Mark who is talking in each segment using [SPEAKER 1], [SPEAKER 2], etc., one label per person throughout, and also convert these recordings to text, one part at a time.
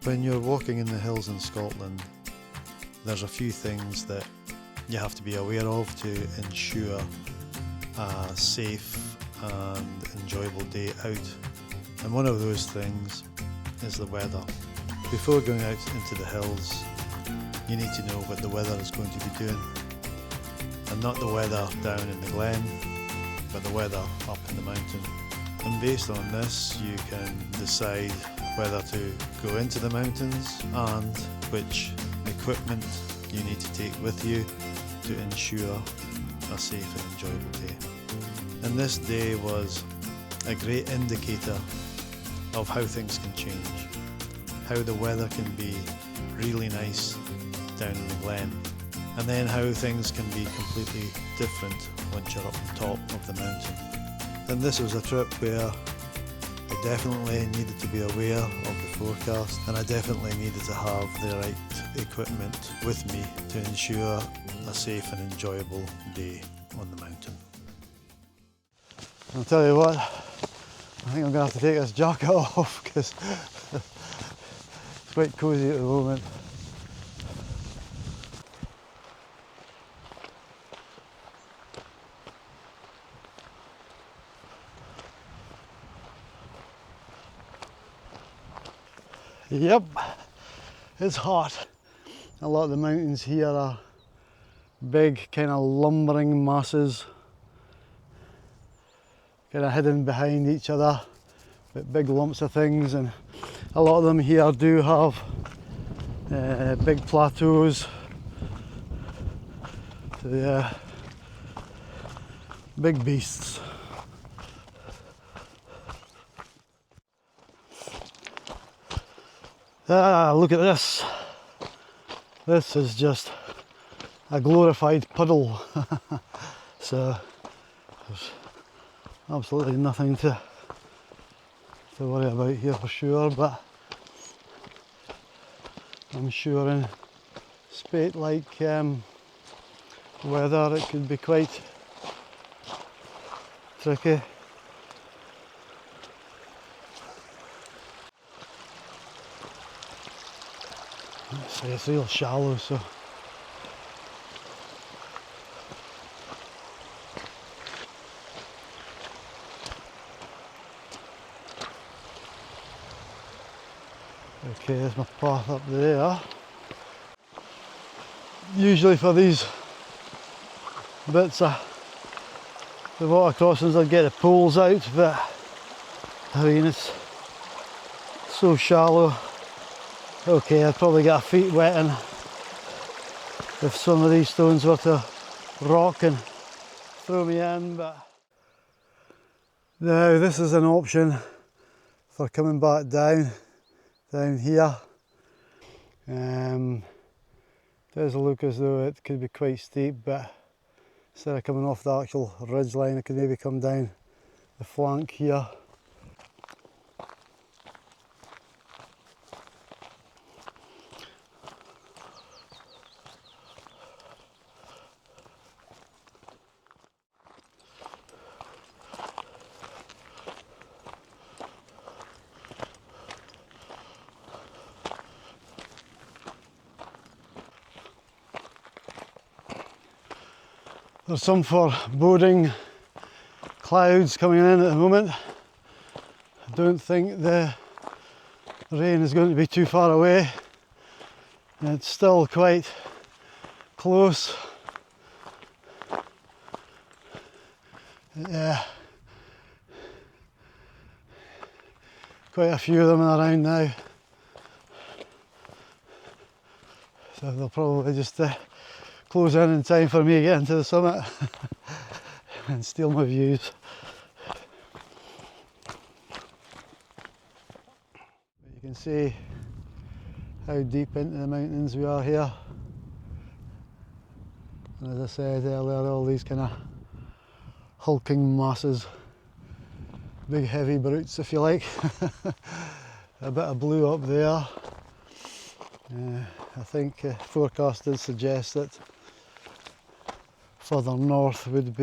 [SPEAKER 1] When you're walking in the hills in Scotland, there's a few things that you have to be aware of to ensure a safe and enjoyable day out. And one of those things is the weather. Before going out into the hills, you need to know what the weather is going to be doing. And not the weather down in the glen, but the weather up in the mountain. And based on this, you can decide whether to go into the mountains and which equipment you need to take with you to ensure a safe and enjoyable day. And this day was a great indicator of how things can change, how the weather can be really nice down in the glen, and then how things can be completely different once you're up on top of the mountain. And this was a trip where I definitely needed to be aware of the forecast, and I definitely needed to have the right equipment with me to ensure a safe and enjoyable day on the mountain. I'll tell you what, I think I'm going to have to take this jacket off because it's quite cosy at the moment. Yep, it's hot. A lot of the mountains here are big, kind of lumbering masses, kind of hidden behind each other, with big lumps of things, and a lot of them here do have big plateaus. So yeah, big beasts. Ah, look at this. This is just a glorified puddle. So there's absolutely nothing to worry about here for sure, but I'm sure in spate-like weather it could be quite tricky. It's real shallow, so okay, there's my path up there. Usually for these bits of the water crossings I'd get the poles out, but I mean it's so shallow. Okay, I'd probably get our feet wet and if some of these stones were to rock and throw me in, but now this is an option for coming back down here. Does look as though it could be quite steep, but instead of coming off the actual ridge line I could maybe come down the flank here. There's some foreboding clouds coming in at the moment. I don't think the rain is going to be too far away. It's still quite close. Yeah, quite a few of them around now. So they'll probably just close in time for me to get into the summit and steal my views. You can see how deep into the mountains we are here. And as I said earlier, all these kind of hulking masses, big heavy brutes if you like. A bit of blue up there. I think forecasters suggest that further north would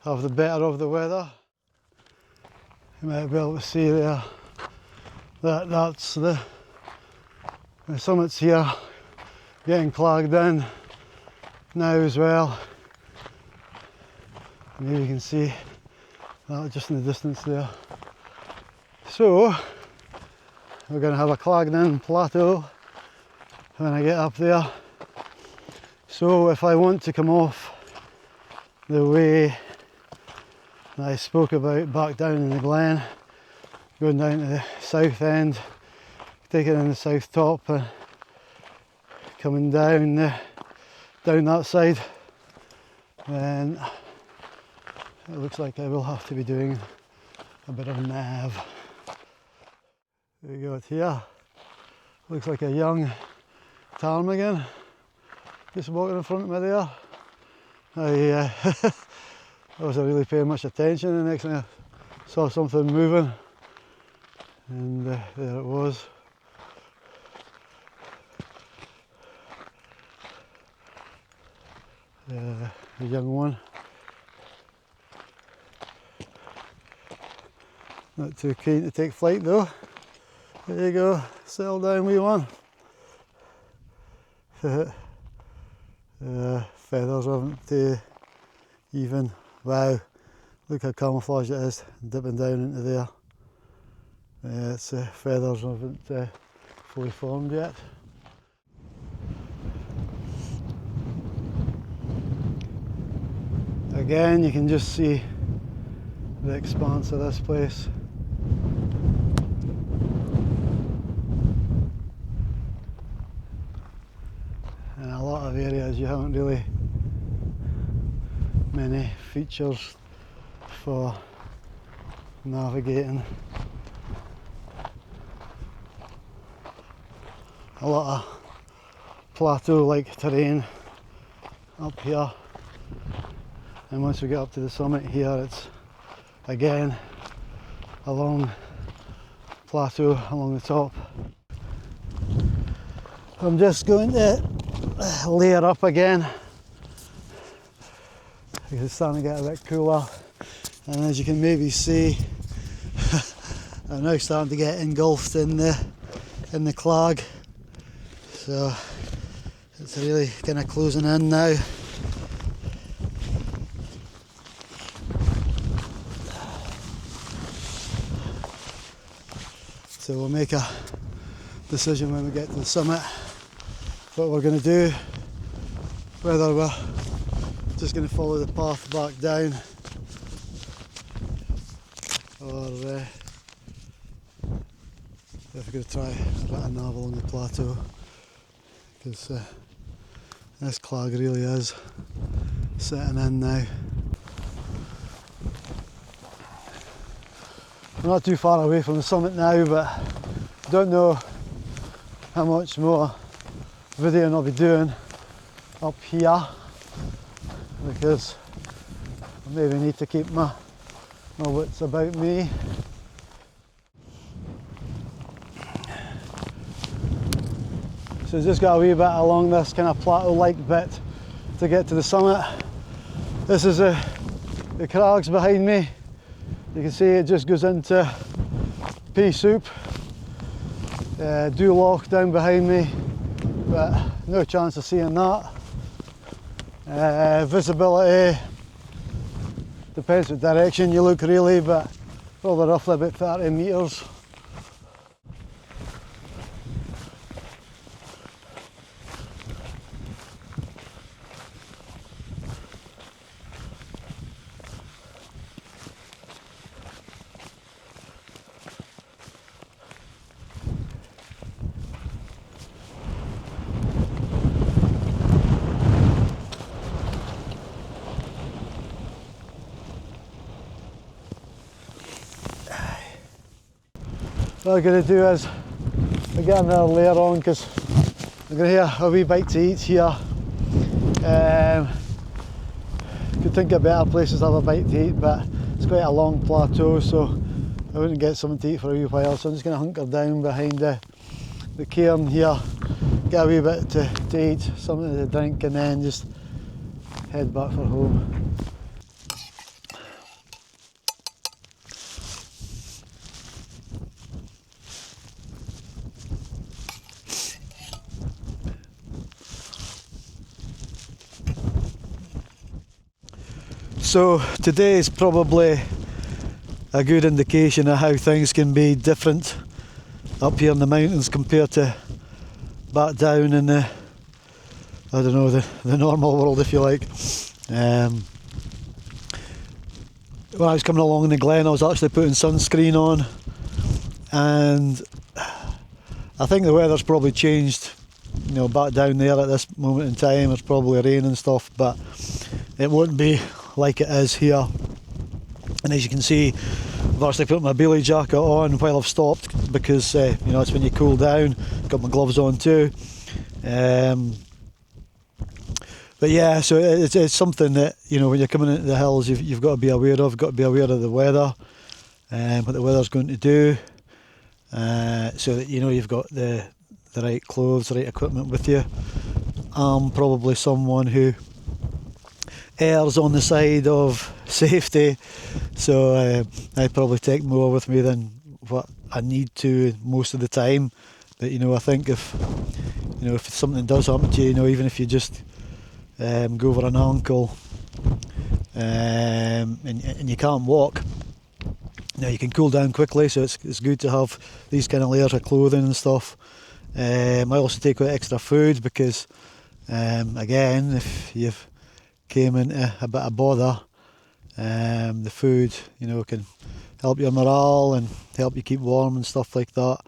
[SPEAKER 1] have the better of the weather. You might be able to see there that that's the
[SPEAKER 2] The summits here getting clogged in now as well. Maybe you can see that just in the distance there. So we're going to have a clogged in plateau when I get up there. So if I want to come off the way that I spoke about back down in the glen, going down to the south end, taking in the south top and coming down that side, then it looks like I will have to be doing a bit of nav. There you go, it's here. Looks like a young ptarmigan just walking in front of me there. I wasn't really paying much attention, and the next thing I saw something moving, and there it was. A young one. Not too keen to take flight though. There you go, settle down wee one. Feathers haven't even, wow, look how camouflaged it is, dipping down into there. Its feathers haven't fully formed yet. Again, you can just see the expanse of this place. In a lot of areas you haven't really many features for navigating. A lot of plateau-like terrain up here, and once we get up to the summit here, it's again a long plateau along the top. I'm just going to layer up again because it's starting to get a bit cooler, and as you can maybe see, I'm now starting to get engulfed in the clag, so it's really kind of closing in now. So we'll make a decision when we get to the summit what we're going to do, whether we're just going to follow the path back down or if we're going to try a bit of nav along the plateau, because this clag really is setting in now. We're not too far away from the summit now, but I don't know how much more videoing I'll be doing up here, because I maybe need to keep my wits about me. So just got a wee bit along this kind of plateau-like bit to get to the summit. This is the crags behind me. You can see it just goes into pea soup. Loch down behind me, but no chance of seeing that. Visibility depends what direction you look really, but probably roughly about 30 metres. What I'm going to do is I get another layer on, because I'm going to have a wee bite to eat here. Could think of better places to have a bite to eat, but it's quite a long plateau, so I wouldn't get something to eat for a wee while, so I'm just going to hunker down behind the cairn here, get a wee bit to eat, something to drink, and then just head back for home. So today is probably a good indication of how things can be different up here in the mountains compared to back down in the, I don't know, the normal world, if you like. When I was coming along in the glen, I was actually putting sunscreen on, and I think the weather's probably changed, you know, back down there at this moment in time. It's probably rain and stuff, but it won't be like it is here. And as you can see, I've actually put my billy jacket on while I've stopped, because you know, it's when you cool down. Got my gloves on too. But yeah, so it's something that, you know, when you're coming into the hills, you've got to be aware of. Got to be aware of the weather, what the weather's going to do, so that, you know, you've got the right clothes, the right equipment with you. I'm probably someone who errs on the side of safety, so I probably take more with me than what I need to most of the time. But, you know, I think if something does happen to you, you know, even if you just go over an ankle, and you can't walk, now you can cool down quickly, so it's good to have these kind of layers of clothing and stuff. I also take out extra food because, again, if you've came into a bit of bother, the food, you know, can help your morale and help you keep warm and stuff like that,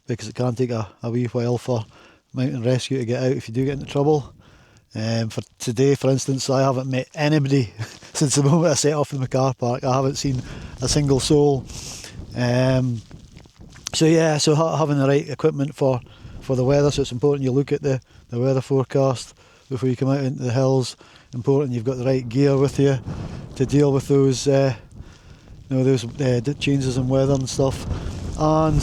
[SPEAKER 2] because it can take a wee while for mountain rescue to get out if you do get into trouble. For today, for instance, I haven't met anybody since the moment I set off in the car park. I haven't seen a single soul. So yeah, so having the right equipment for the weather, so it's important you look at the weather forecast before you come out into the hills. Important you've got the right gear with you to deal with those changes in weather and stuff, and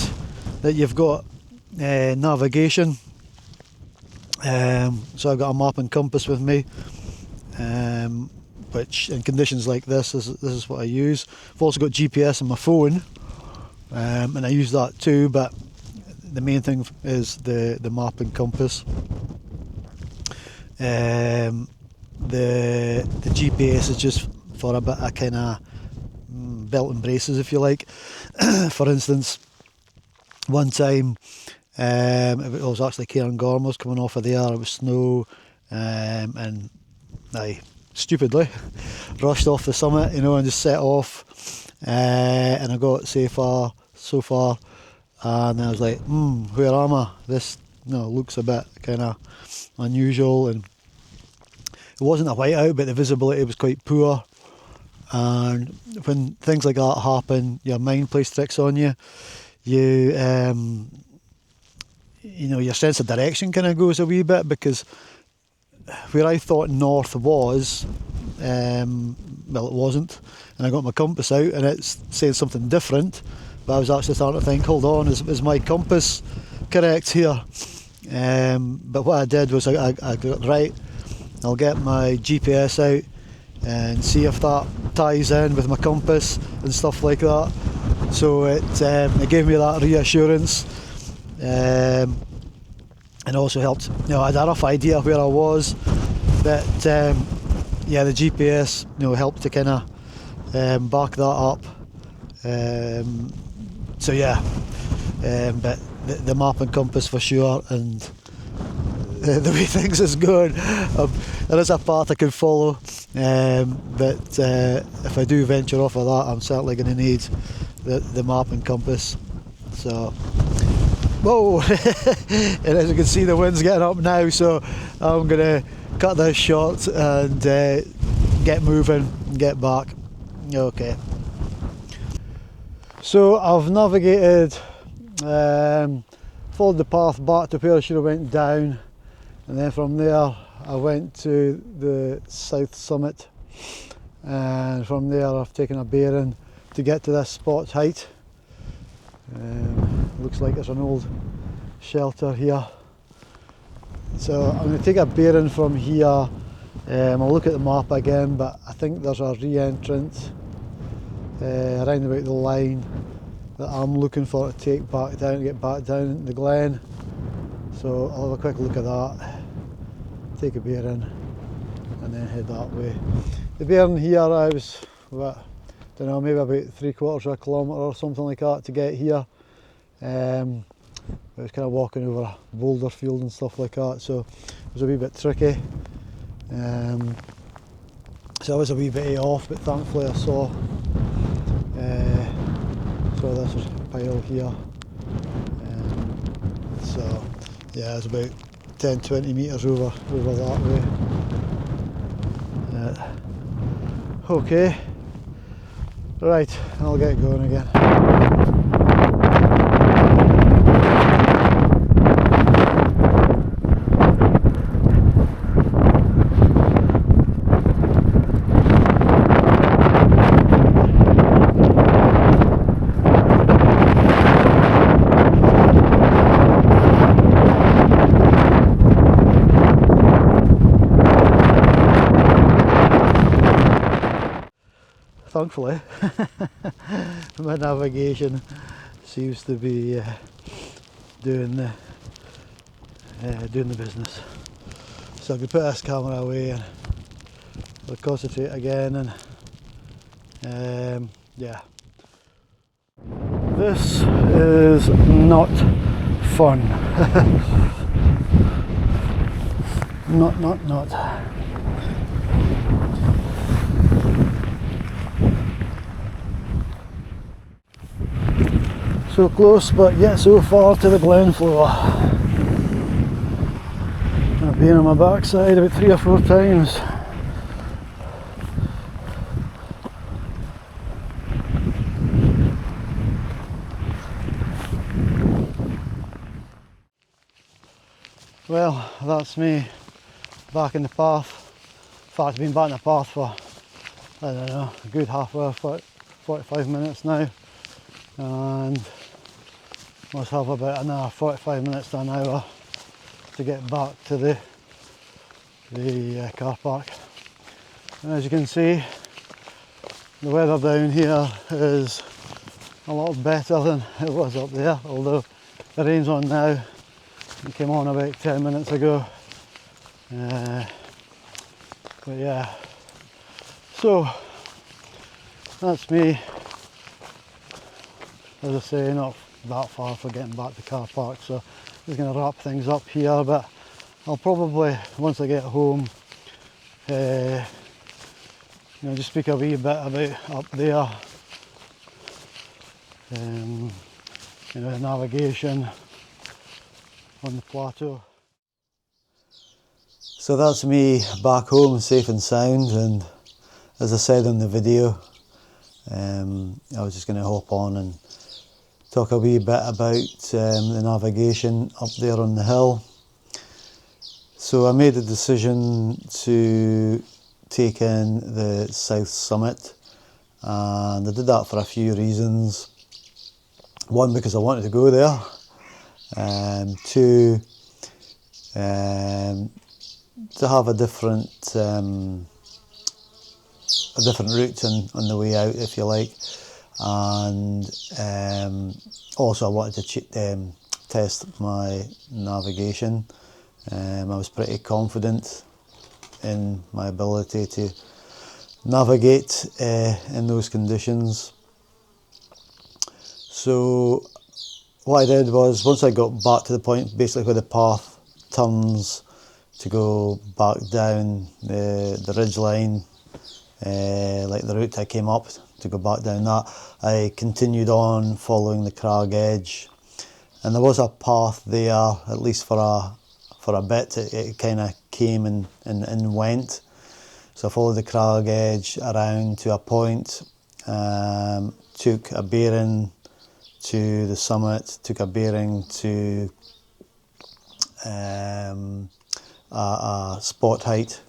[SPEAKER 2] that you've got navigation. So I've got a map and compass with me, which in conditions like this is what I use. I've also got GPS on my phone, and I use that too, but the main thing is the map and compass. The GPS is just for a bit of kind of belt and braces, if you like. For instance, one time, it was actually Cairngorm, I was coming off of there, it was snow, and I stupidly rushed off the summit, you know, and just set off, and I got so far, and I was like, where am I? This, you know, looks a bit kind of unusual, and it wasn't a whiteout, but the visibility was quite poor. And when things like that happen, your mind plays tricks on you. You know, your sense of direction kind of goes a wee bit, because where I thought north was, well, it wasn't, and I got my compass out and it's saying something different, but I was actually starting to think, hold on, is my compass correct here? But what I did was I got, right, I'll get my GPS out and see if that ties in with my compass and stuff like that. So it gave me that reassurance, and also helped, you know, I had a rough idea where I was, but yeah, the GPS, you know, helped to kind of back that up. So yeah, but the map and compass for sure, and the way things is going, there is a path I can follow, but if I do venture off of that, I'm certainly going to need the map and compass. So, whoa! And as you can see, the wind's getting up now, so I'm going to cut this short and get moving and get back. Okay. So I've navigated, followed the path back to where I should have went down, and then from there I went to the south summit, and from there I've taken a bearing to get to this spot height. Looks like there's an old shelter here, so I'm going to take a bearing from here. I'll look at the map again, but I think there's a re-entrance around about the line that I'm looking for to take back down, to get back down into the glen. So I'll have a quick look at that, take a bearing, and then head that way. the Beinn here, I was, what, don't know, maybe about 3/4 of a kilometre or something like that to get here. I was kind of walking over a boulder field and stuff like that, so it was a wee bit tricky. So I was a wee bit off, but thankfully I saw this pile here. So yeah, it's about 10-20 metres over that way. Okay, right, I'll get going again. Thankfully, my navigation seems to be doing the business. So I can put this camera away and I'll concentrate again, and yeah. This is not fun. Not. So close, but yet so far to the glen floor. I've been on my backside about 3 or 4 times. Well, that's me back in the path. In fact, I've been back in the path for, I don't know, a good half hour, 45 minutes now. And must have about another 45 minutes to an hour to get back to the car park. And as you can see, the weather down here is a lot better than it was up there, although the rain's on now. It came on about 10 minutes ago. But yeah, so that's me. As I say, not that far for getting back to the car park, so I'm just going to wrap things up here, but I'll probably, once I get home, just speak a wee bit about up there, the navigation on the plateau. So that's me back home safe and sound, and as I said in the video, I was just going to hop on and talk a wee bit about the navigation up there on the hill. So I made a decision to take in the south summit, and I did that for a few reasons. One, because I wanted to go there. Two, to have a different route on the way out, if you like. And also I wanted to test my navigation. I was pretty confident in my ability to navigate in those conditions. So what I did was, once I got back to the point basically where the path turns to go back down the ridge line, like the route I came up to go back down that, I continued on following the crag edge, and there was a path there, at least for a bit. It kind of came and went, so I followed the crag edge around to a point, took a bearing to the summit, took a bearing to a spot height,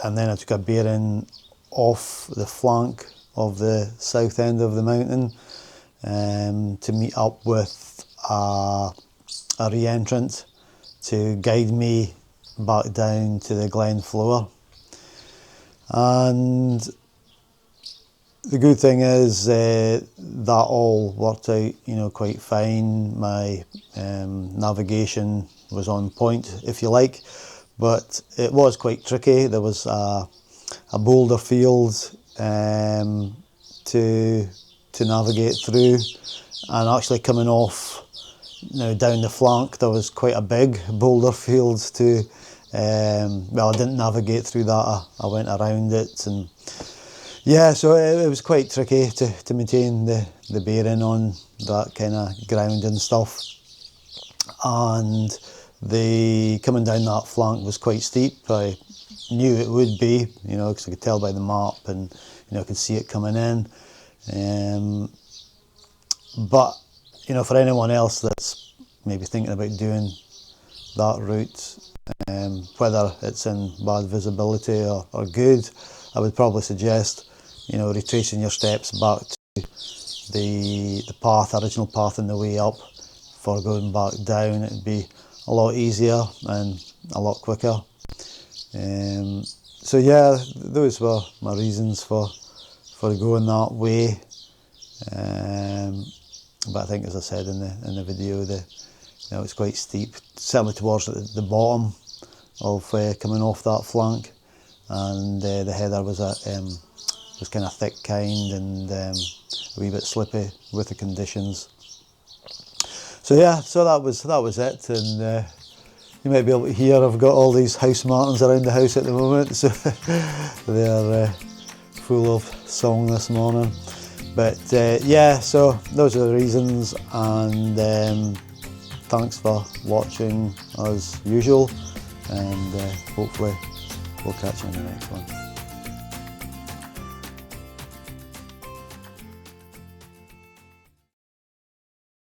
[SPEAKER 2] and then I took a bearing off the flank of the south end of the mountain to meet up with a re-entrant to guide me back down to the glen floor. And the good thing is that all worked out, quite fine. My navigation was on point, if you like, but it was quite tricky. There was a boulder field to navigate through, and actually coming off down the flank there was quite a big boulder field to well, I didn't navigate through that, I went around it, and yeah, so it was quite tricky to maintain the bearing on that kind of ground and stuff. And the coming down that flank was quite steep. I knew it would be, because I could tell by the map, and I could see it coming in. But for anyone else that's maybe thinking about doing that route, whether it's in bad visibility or good, I would probably suggest retracing your steps back to the original path on the way up. For going back down, it'd be a lot easier and a lot quicker. So yeah, those were my reasons for going that way. But I think, as I said in the video, it's quite steep, certainly towards the bottom of coming off that flank, and the heather was kind of thick and a wee bit slippy with the conditions. So yeah, so that was it, and you might be able to hear I've got all these house martins around the house at the moment, so they're full of song this morning. But yeah, so those are the reasons, and thanks for watching as usual, and hopefully we'll catch you in the next one.